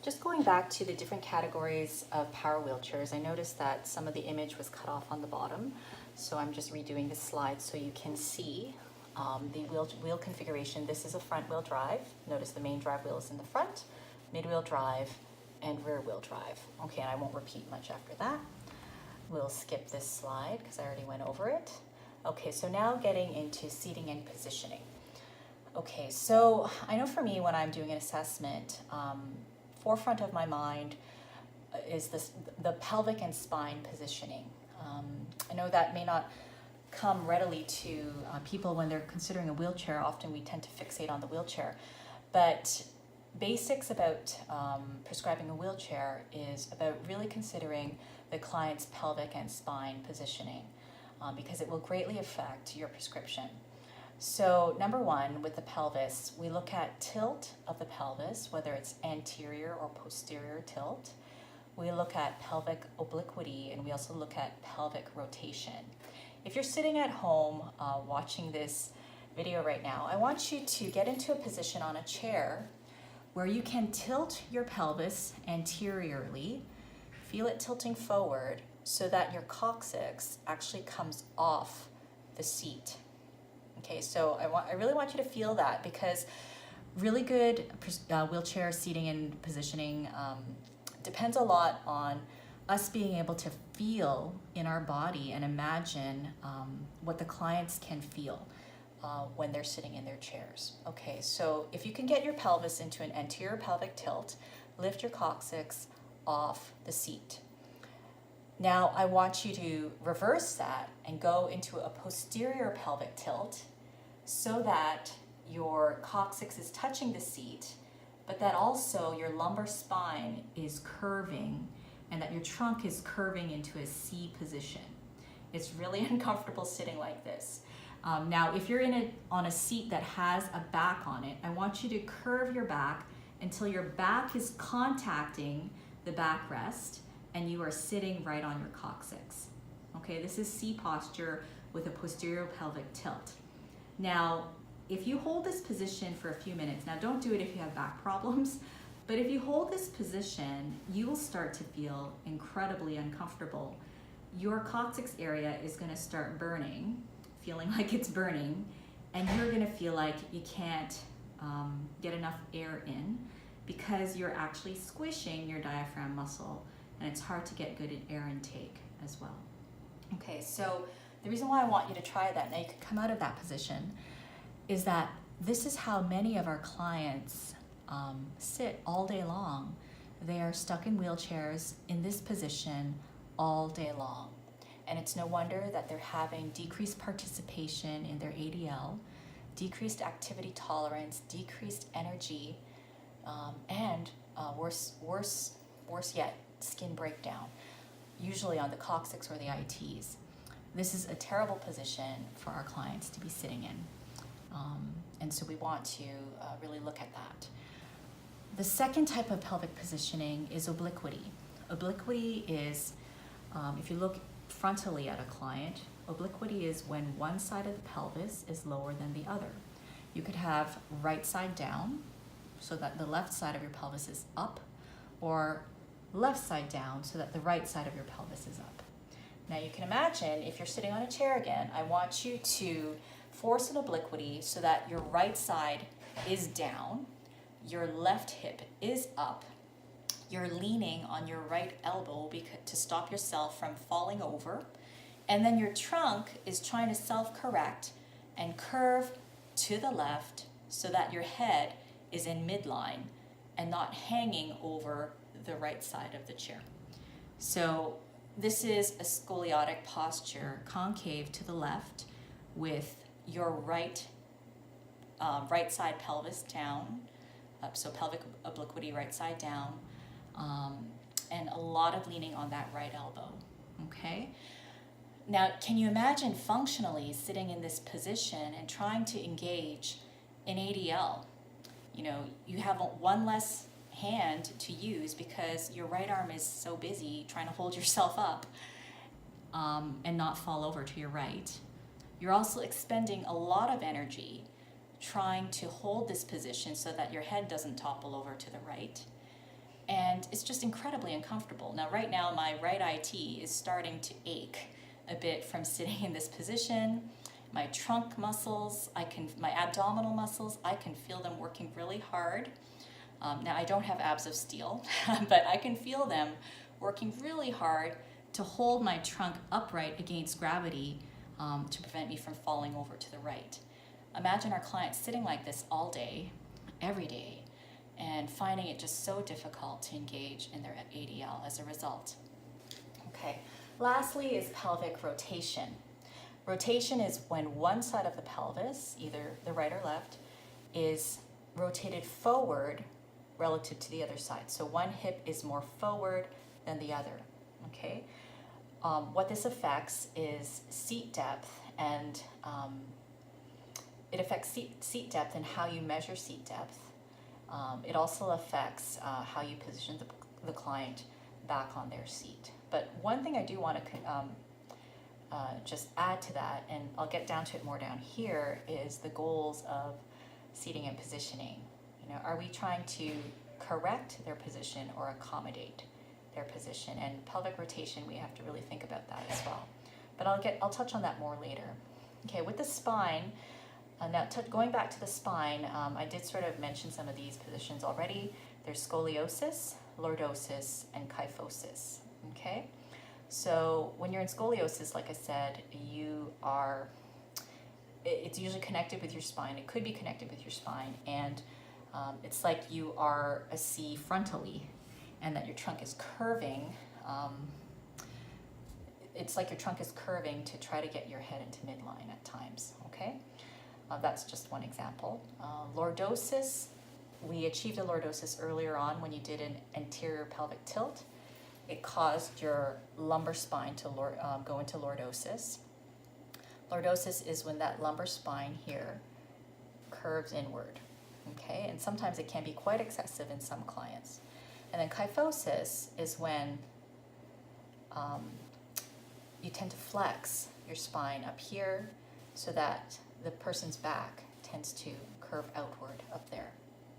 Just going back to the different categories of power wheelchairs, I noticed that some of the image was cut off on the bottom. So I'm just redoing the slide so you can see the wheel configuration. This is a front wheel drive. Notice the main drive wheel is in the front, mid wheel drive, and rear wheel drive. Okay, and I won't repeat much after that. We'll skip this slide because I already went over it. Okay, so now getting into seating and positioning. Okay, so I know for me when I'm doing an assessment, forefront of my mind is the pelvic and spine positioning. I know that may not come readily to people when they're considering a wheelchair. Often we tend to fixate on the wheelchair, but basics about prescribing a wheelchair is about really considering the client's pelvic and spine positioning because it will greatly affect your prescription. So number one, with the pelvis, we look at tilt of the pelvis, whether it's anterior or posterior tilt. We look at pelvic obliquity, and we also look at pelvic rotation. If you're sitting at home watching this video right now, I want you to get into a position on a chair where you can tilt your pelvis anteriorly, feel it tilting forward so that your coccyx actually comes off the seat. Okay, so I really want you to feel that because really good wheelchair seating and positioning depends a lot on us being able to feel in our body and imagine what the clients can feel when they're sitting in their chairs. Okay, so if you can get your pelvis into an anterior pelvic tilt, lift your coccyx off the seat. Now I want you to reverse that and go into a posterior pelvic tilt so that your coccyx is touching the seat, but that also your lumbar spine is curving and that your trunk is curving into a C position. It's really uncomfortable sitting like this. Now, if you're on a seat that has a back on it, I want you to curve your back until your back is contacting the backrest and you are sitting right on your coccyx. Okay, this is C posture with a posterior pelvic tilt. Now, if you hold this position for a few minutes, now don't do it if you have back problems, but if you hold this position, you will start to feel incredibly uncomfortable. Your coccyx area is going to start burning, feeling like it's burning, and you're going to feel like you can't get enough air in because you're actually squishing your diaphragm muscle, and it's hard to get good air intake as well. Okay, so the reason why I want you to try that, now you can come out of that position, is that this is how many of our clients sit all day long. They are stuck in wheelchairs in this position all day long. And it's no wonder that they're having decreased participation in their ADL, decreased activity tolerance, decreased energy, and worse yet, skin breakdown, usually on the coccyx or the ITs. This is a terrible position for our clients to be sitting in. And so we want to really look at that. The second type of pelvic positioning is obliquity. Obliquity is, if you look frontally at a client, obliquity is when one side of the pelvis is lower than the other. You could have right side down, so that the left side of your pelvis is up, or left side down, so that the right side of your pelvis is up. Now you can imagine if you're sitting on a chair again, I want you to force an obliquity so that your right side is down, your left hip is up, you're leaning on your right elbow to stop yourself from falling over, and then your trunk is trying to self-correct and curve to the left so that your head is in midline and not hanging over the right side of the chair. So this is a scoliotic posture, concave to the left, with your right side pelvis down, so pelvic obliquity right side down, and a lot of leaning on that right elbow, okay? Now, can you imagine functionally sitting in this position and trying to engage in ADL? You know, you have one less hand to use because your right arm is so busy trying to hold yourself up and not fall over to your right. You're also expending a lot of energy trying to hold this position so that your head doesn't topple over to the right. And and it's just incredibly uncomfortable. Now, right now, my right IT is starting to ache a bit from sitting in this position. My trunk muscles, my abdominal muscles, I can feel them working really hard. Now, I don't have abs of steel, but I can feel them working really hard to hold my trunk upright against gravity to prevent me from falling over to the right. Imagine our clients sitting like this all day, every day, and finding it just so difficult to engage in their ADL as a result. Okay, lastly is pelvic rotation. Rotation is when one side of the pelvis, either the right or left, is rotated forward relative to the other side. So one hip is more forward than the other, okay? What this affects is seat depth, and it affects seat depth and how you measure seat depth. It also affects how you position the client back on their seat. But one thing I do want to just add to that, and I'll get down to it more down here, is the goals of seating and positioning. Are we trying to correct their position or accommodate their position? And pelvic rotation, we have to really think about that as well. But I'll touch on that more later. Okay, with the spine, now going back to the spine, I did sort of mention some of these positions already. There's scoliosis, lordosis, and kyphosis. Okay, so when you're in scoliosis, like I said, it's usually connected with your spine. It could be connected with your spine, and it's like you are a C frontally, and that your trunk is curving. It's like your trunk is curving to try to get your head into midline at times, okay? That's just one example. Lordosis, we achieved a lordosis earlier on when you did an anterior pelvic tilt. It caused your lumbar spine to go into lordosis. Lordosis is when that lumbar spine here curves inward, okay? And sometimes it can be quite excessive in some clients. And then kyphosis is when you tend to flex your spine up here so that the person's back tends to curve outward up there,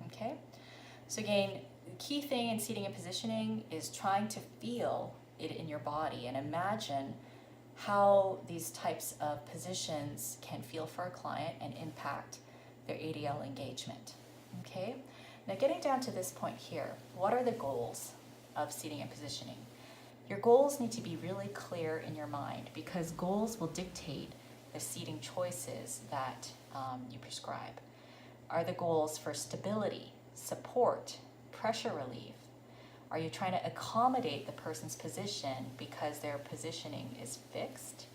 okay? So again, the key thing in seating and positioning is trying to feel it in your body and imagine how these types of positions can feel for a client and impact their ADL engagement, okay? Now getting down to this point here, what are the goals of seating and positioning? Your goals need to be really clear in your mind, because goals will dictate the seating choices that you prescribe. Are the goals for stability, support, pressure relief? Are you trying to accommodate the person's position because their positioning is fixed?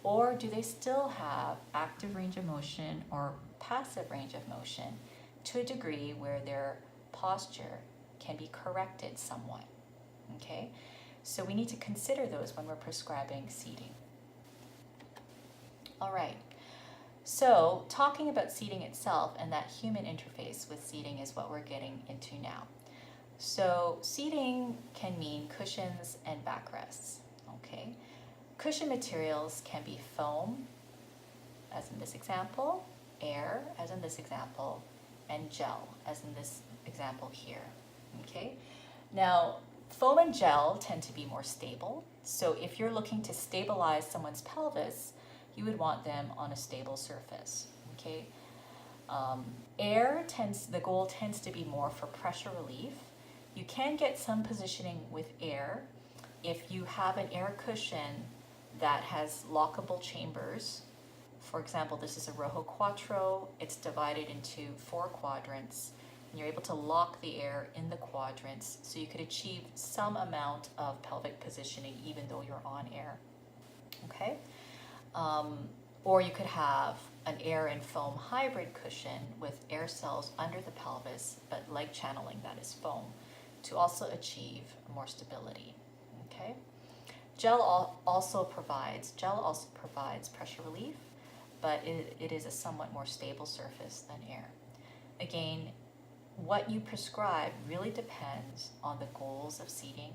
Or do they still have active range of motion or passive range of motion to a degree where their posture can be corrected somewhat, okay? So we need to consider those when we're prescribing seating. All right, so talking about seating itself and that human interface with seating is what we're getting into now. So seating can mean cushions and backrests, okay? Cushion materials can be foam, as in this example, air, as in this example, and gel, as in this example here, okay? Now, foam and gel tend to be more stable. So if you're looking to stabilize someone's pelvis, you would want them on a stable surface, okay? The goal tends to be more for pressure relief. You can get some positioning with air. If you have an air cushion that has lockable chambers, for example, this is a Rojo Quattro, it's divided into 4 quadrants, and you're able to lock the air in the quadrants, so you could achieve some amount of pelvic positioning even though you're on air, okay? Or you could have an air and foam hybrid cushion with air cells under the pelvis, but leg channeling that is foam, to also achieve more stability, okay? Gel also provides pressure relief, but it is a somewhat more stable surface than air. Again, what you prescribe really depends on the goals of seating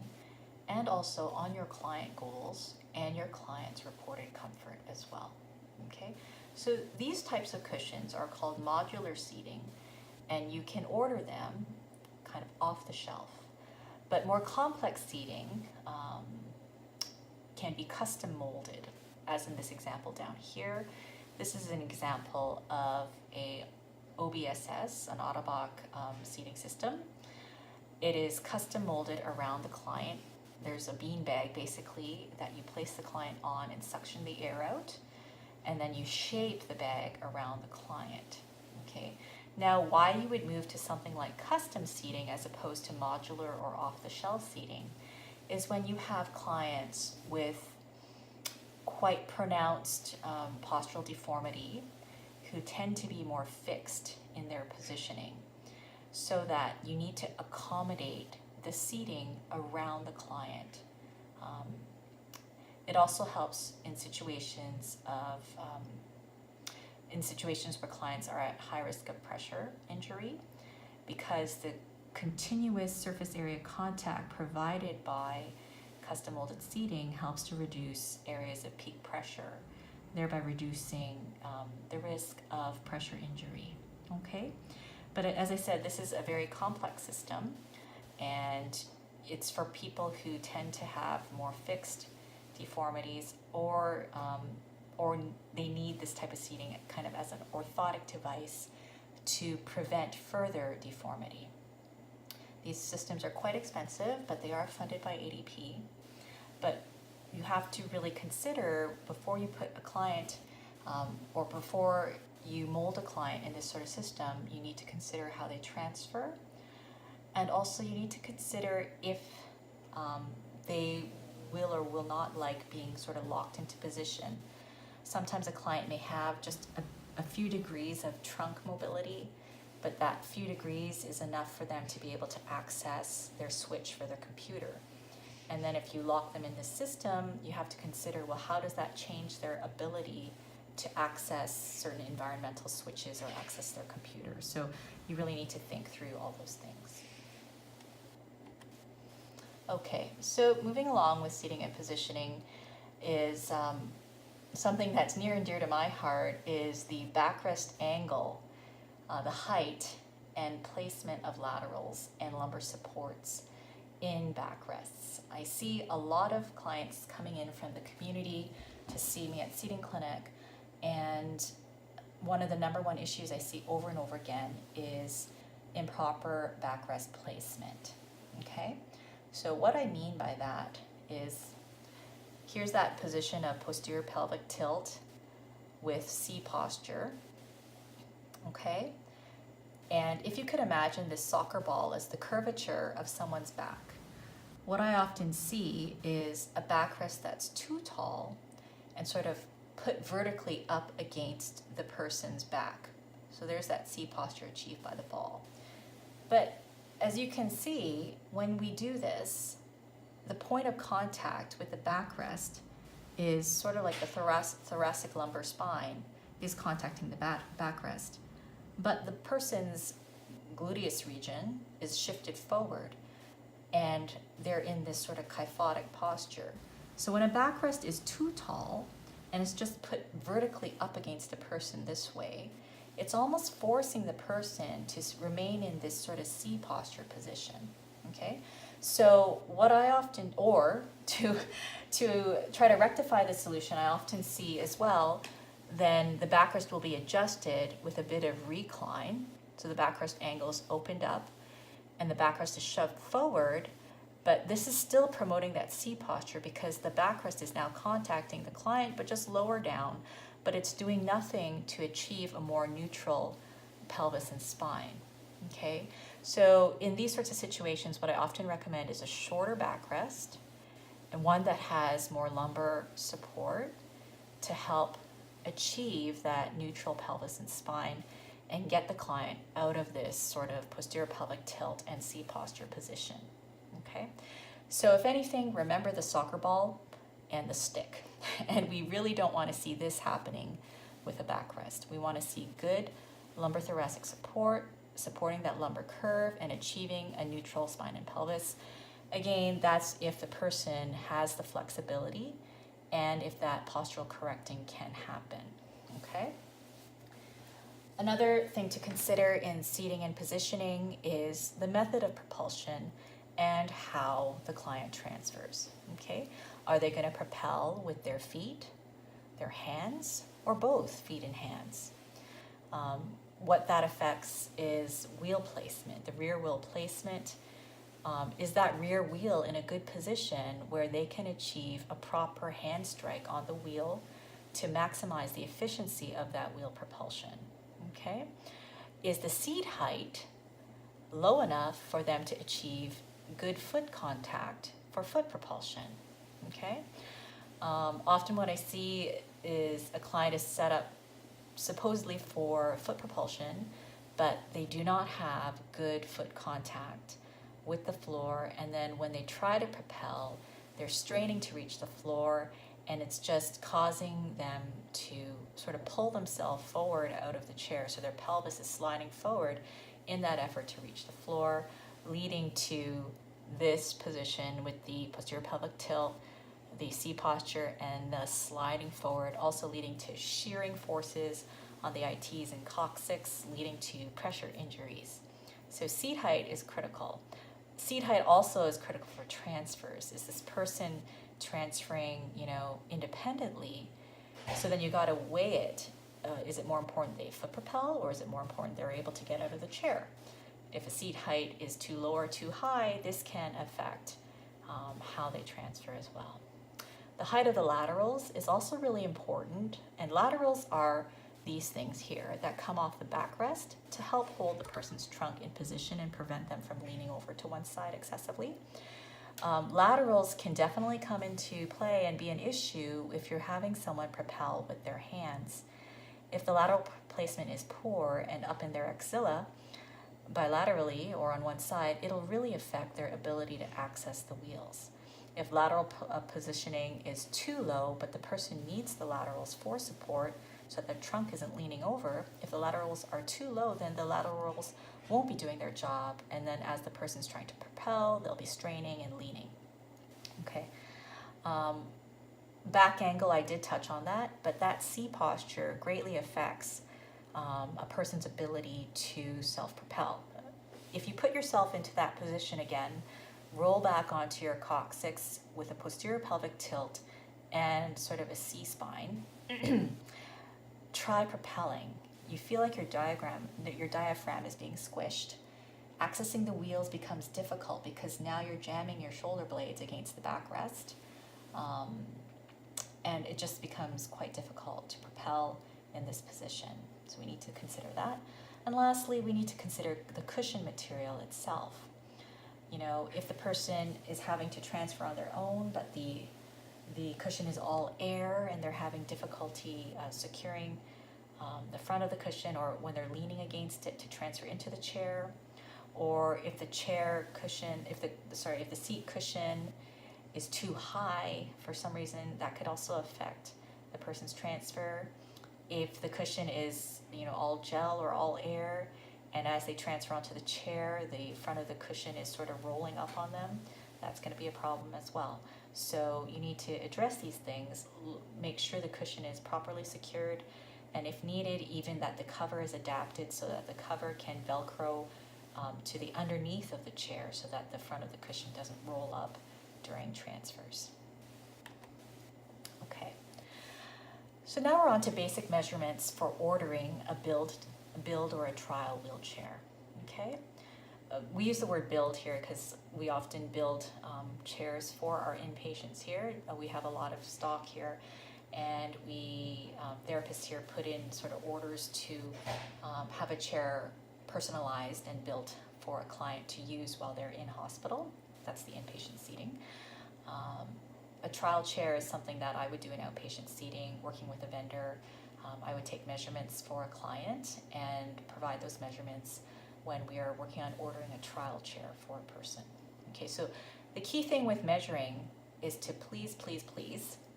and also on your client goals and your client's reported comfort as well, okay? So these types of cushions are called modular seating, and you can order them kind of off the shelf. But more complex seating can be custom molded, as in this example down here. This is an example of a OBSS, an Autobach seating system. It is custom molded around the client. There's a bean bag basically that you place the client on and suction the air out, and then you shape the bag around the client. Okay. Now, why you would move to something like custom seating as opposed to modular or off-the-shelf seating is when you have clients with quite pronounced postural deformity who tend to be more fixed in their positioning, so that you need to accommodate the seating around the client. It also helps in situations where clients are at high risk of pressure injury, because the continuous surface area contact provided by custom molded seating helps to reduce areas of peak pressure, thereby reducing the risk of pressure injury. Okay, but as I said, this is a very complex system, and it's for people who tend to have more fixed deformities, or they need this type of seating kind of as an orthotic device to prevent further deformity. These systems are quite expensive, but they are funded by ADP. But you have to really consider, before you put a client or before you mold a client in this sort of system, you need to consider how they transfer. And also you need to consider if they will or will not like being sort of locked into position. Sometimes a client may have just a few degrees of trunk mobility, but that few degrees is enough for them to be able to access their switch for their computer. And then if you lock them in this system, you have to consider, well, how does that change their ability to access certain environmental switches or access their computer? So you really need to think through all those things. Okay, so moving along with seating and positioning is something that's near and dear to my heart is the backrest angle, the height and placement of laterals and lumbar supports in backrests. I see a lot of clients coming in from the community to see me at Seating Clinic, and one of the number one issues I see over and over again is improper backrest placement. Okay, so what I mean by that is, here's that position of posterior pelvic tilt with C posture. Okay, and if you could imagine this soccer ball as the curvature of someone's back, what I often see is a backrest that's too tall and sort of put vertically up against the person's back. So there's that C posture achieved by the ball. But as you can see, when we do this, the point of contact with the backrest is sort of like the thoracic lumbar spine is contacting the backrest. But the person's gluteus region is shifted forward, and they're in this sort of kyphotic posture. So when a backrest is too tall and it's just put vertically up against the person this way, it's almost forcing the person to remain in this sort of C posture position. Okay, so what I often, or to try to rectify the solution, I often see as well, then the backrest will be adjusted with a bit of recline. So the backrest angle is opened up and the backrest is shoved forward, but this is still promoting that C posture because the backrest is now contacting the client, but just lower down, but it's doing nothing to achieve a more neutral pelvis and spine. Okay, so in these sorts of situations, what I often recommend is a shorter backrest and one that has more lumbar support to help achieve that neutral pelvis and spine and get the client out of this sort of posterior pelvic tilt and C posture position. Okay, so if anything, remember the soccer ball and the stick. And we really don't want to see this happening with a backrest. We want to see good lumbar thoracic support, supporting that lumbar curve and achieving a neutral spine and pelvis. Again, that's if the person has the flexibility and if that postural correcting can happen. Okay. Another thing to consider in seating and positioning is the method of propulsion and how the client transfers, okay? Are they gonna propel with their feet, their hands, or both feet and hands? What that affects is wheel placement, the rear wheel placement. Is that rear wheel in a good position where they can achieve a proper hand strike on the wheel to maximize the efficiency of that wheel propulsion, okay? Is the seat height low enough for them to achieve good foot contact for foot propulsion, okay? Often what I see is a client is set up supposedly for foot propulsion, but they do not have good foot contact with the floor, and then when they try to propel, they're straining to reach the floor, and it's just causing them to sort of pull themselves forward out of the chair. So their pelvis is sliding forward in that effort to reach the floor, leading to this position with the posterior pelvic tilt, the C posture, and the sliding forward, also leading to shearing forces on the ITs and coccyx, leading to pressure injuries. So seat height is critical. Seat height also is critical for transfers. Is this person transferring, independently? So then you got to weigh it. Is it more important they foot propel, or is it more important they're able to get out of the chair? If a seat height is too low or too high, this can affect how they transfer as well. The height of the laterals is also really important, and laterals are these things here that come off the backrest to help hold the person's trunk in position and prevent them from leaning over to one side excessively. Laterals can definitely come into play and be an issue if you're having someone propel with their hands. If the lateral placement is poor and up in their axilla, bilaterally or on one side, it'll really affect their ability to access the wheels. If lateral positioning is too low, but the person needs the laterals for support so that their trunk isn't leaning over, if the laterals are too low, then the laterals won't be doing their job, and then as the person's trying to propel, they'll be straining and leaning. Okay. Back angle, I did touch on that, but that C posture greatly affects a person's ability to self-propel. If you put yourself into that position again, roll back onto your coccyx with a posterior pelvic tilt and sort of a C-spine. Try propelling. You feel like your diaphragm is being squished. Accessing the wheels becomes difficult because now you're jamming your shoulder blades against the backrest, and it just becomes quite difficult to propel in this position. So we need to consider that. And lastly, we need to consider the cushion material itself. If the person is having to transfer on their own, but the cushion is all air and they're having difficulty securing the front of the cushion, or when they're leaning against it to transfer into the chair, or if the seat cushion is too high for some reason, that could also affect the person's transfer. If the cushion is all gel or all air, and as they transfer onto the chair, the front of the cushion is sort of rolling up on them, that's going to be a problem as well. So you need to address these things, make sure the cushion is properly secured, and if needed, even that the cover is adapted so that the cover can Velcro to the underneath of the chair so that the front of the cushion doesn't roll up during transfers. Okay, so now we're on to basic measurements for ordering a build or a trial wheelchair. Okay, we use the word build here because we often build chairs for our inpatients here. We have a lot of stock here, and we therapists here put in sort of orders to have a chair personalized and built for a client to use while they're in hospital. That's the inpatient seating. A trial chair is something that I would do in outpatient seating, working with a vendor. I would take measurements for a client and provide those measurements when we are working on ordering a trial chair for a person. Okay, so the key thing with measuring is to please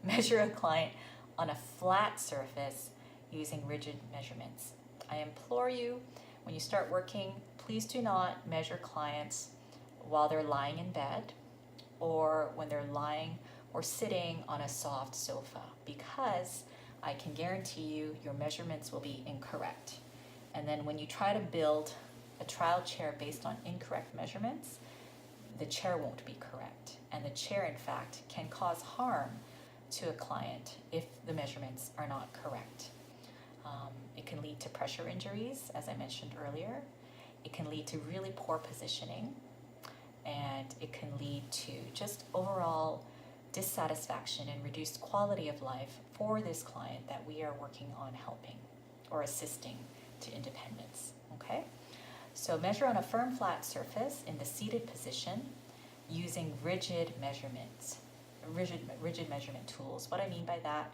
measure a client on a flat surface using rigid measurements. I implore you, when you start working, please do not measure clients while they're lying in bed or when they're lying or sitting on a soft sofa, because I can guarantee you your measurements will be incorrect. And then when you try to build a trial chair based on incorrect measurements, the chair won't be correct. And the chair, in fact, can cause harm to a client if the measurements are not correct. It can lead to pressure injuries, as I mentioned earlier. It can lead to really poor positioning, and it can lead to just overall dissatisfaction and reduced quality of life for this client that we are working on helping or assisting to independence, okay? So measure on a firm flat surface in the seated position using rigid measurement tools. What I mean by that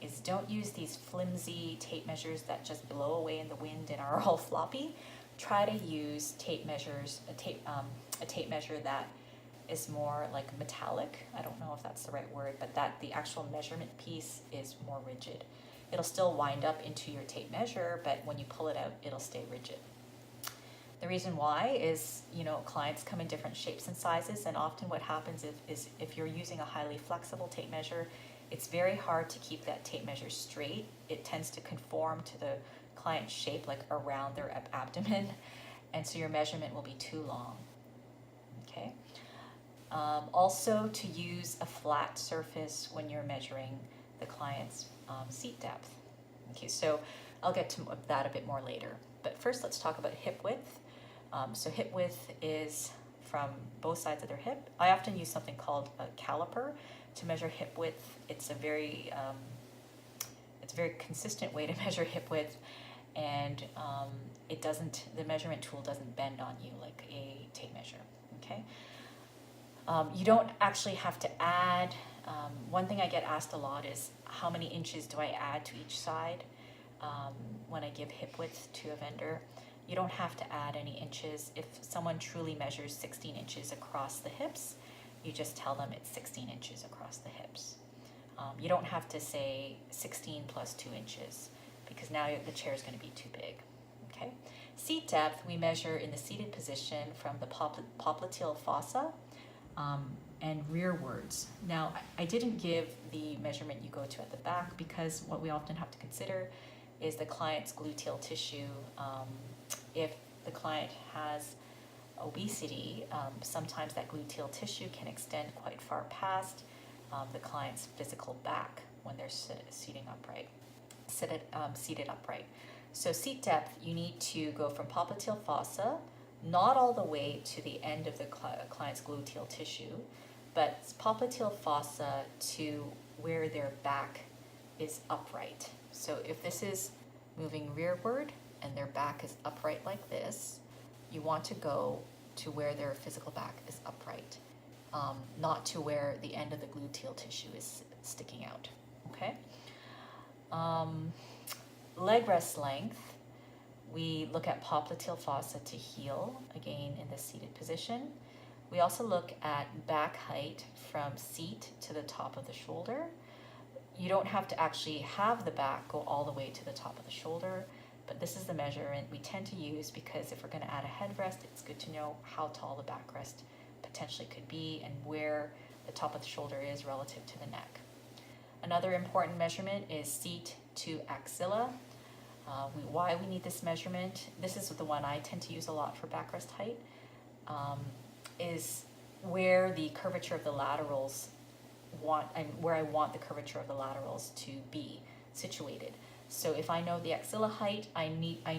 is don't use these flimsy tape measures that just blow away in the wind and are all floppy. Try to use tape measures, a tape measure that is more like metallic. I don't know if that's the right word, but that the actual measurement piece is more rigid. It'll still wind up into your tape measure, but when you pull it out, it'll stay rigid. The reason why is, clients come in different shapes and sizes, and often what happens is if you're using a highly flexible tape measure, it's very hard to keep that tape measure straight. It tends to conform to the client's shape, like around their abdomen, and so your measurement will be too long, okay? Also, to use a flat surface when you're measuring the client's seat depth. Okay, so I'll get to that a bit more later. But first, let's talk about hip width. So hip width is from both sides of their hip. I often use something called a caliper to measure hip width. It's a very consistent way to measure hip width, and the measurement tool doesn't bend on you like a tape measure, okay? You don't actually have to add, one thing I get asked a lot is how many inches do I add to each side when I give hip width to a vendor. You don't have to add any inches. If someone truly measures 16 inches across the hips, you just tell them it's 16 inches across the hips. You don't have to say 16 plus 2 inches because now the chair is going to be too big. Okay. Seat depth we measure in the seated position from the popliteal fossa and rearwards. Now, I didn't give the measurement you go to at the back because what we often have to consider is the client's gluteal tissue. If the client has obesity, sometimes that gluteal tissue can extend quite far past the client's physical back when they're seated upright. So seat depth, you need to go from popliteal fossa, not all the way to the end of the client's gluteal tissue, but popliteal fossa to where their back is upright. So if this is moving rearward and their back is upright like this, you want to go to where their physical back is upright, not to where the end of the gluteal tissue is sticking out, okay? Leg rest length, we look at popliteal fossa to heel, again in the seated position. We also look at back height from seat to the top of the shoulder. You don't have to actually have the back go all the way to the top of the shoulder, but this is the measurement we tend to use because if we're going to add a headrest, it's good to know how tall the backrest potentially could be and where the top of the shoulder is relative to the neck. Another important measurement is seat to axilla. Why we need this measurement, this is the one I tend to use a lot for backrest height, is where the curvature of the laterals where I want the curvature of the laterals to be situated. So if I know the axilla height, I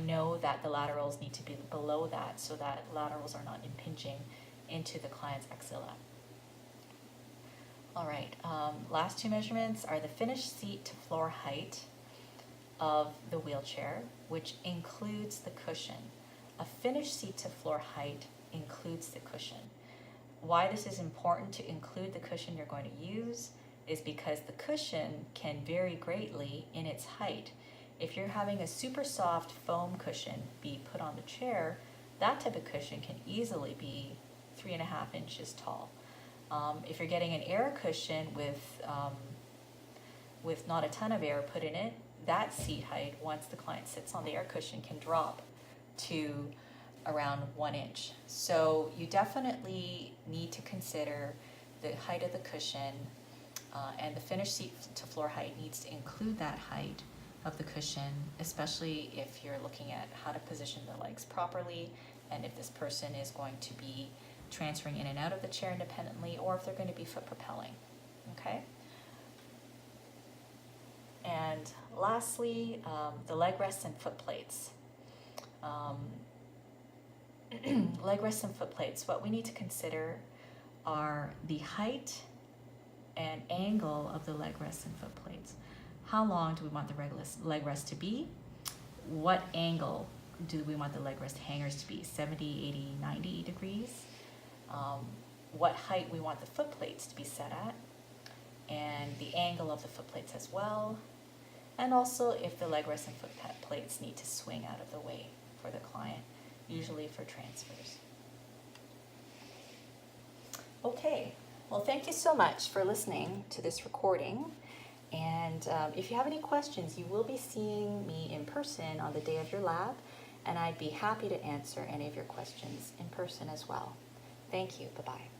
know that the laterals need to be below that so that laterals are not impinging into the client's axilla. All right, last two measurements are the finished seat to floor height of the wheelchair, which includes the cushion. A finished seat to floor height includes the cushion. Why this is important to include the cushion you're going to use is because the cushion can vary greatly in its height. If you're having a super soft foam cushion be put on the chair, that type of cushion can easily be 3.5 inches tall. If you're getting an air cushion with not a ton of air put in it, that seat height, once the client sits on the air cushion, can drop to around 1 inch. So you definitely need to consider the height of the cushion, and the finished seat to floor height needs to include that height of the cushion, especially if you're looking at how to position the legs properly and if this person is going to be transferring in and out of the chair independently, or if they're going to be foot propelling, okay? And lastly, the leg rests and foot plates. Leg rests and foot plates, what we need to consider are the height and angle of the leg rests and foot plates. How long do we want the leg rest to be? What angle do we want the leg rest hangers to be? 70, 80, 90 degrees? What height we want the foot plates to be set at, and the angle of the foot plates as well, and also if the leg rest and foot plates need to swing out of the way for the client, usually for transfers. Okay, well, thank you so much for listening to this recording. And if you have any questions, you will be seeing me in person on the day of your lab, and I'd be happy to answer any of your questions in person as well. Thank you. Bye-bye.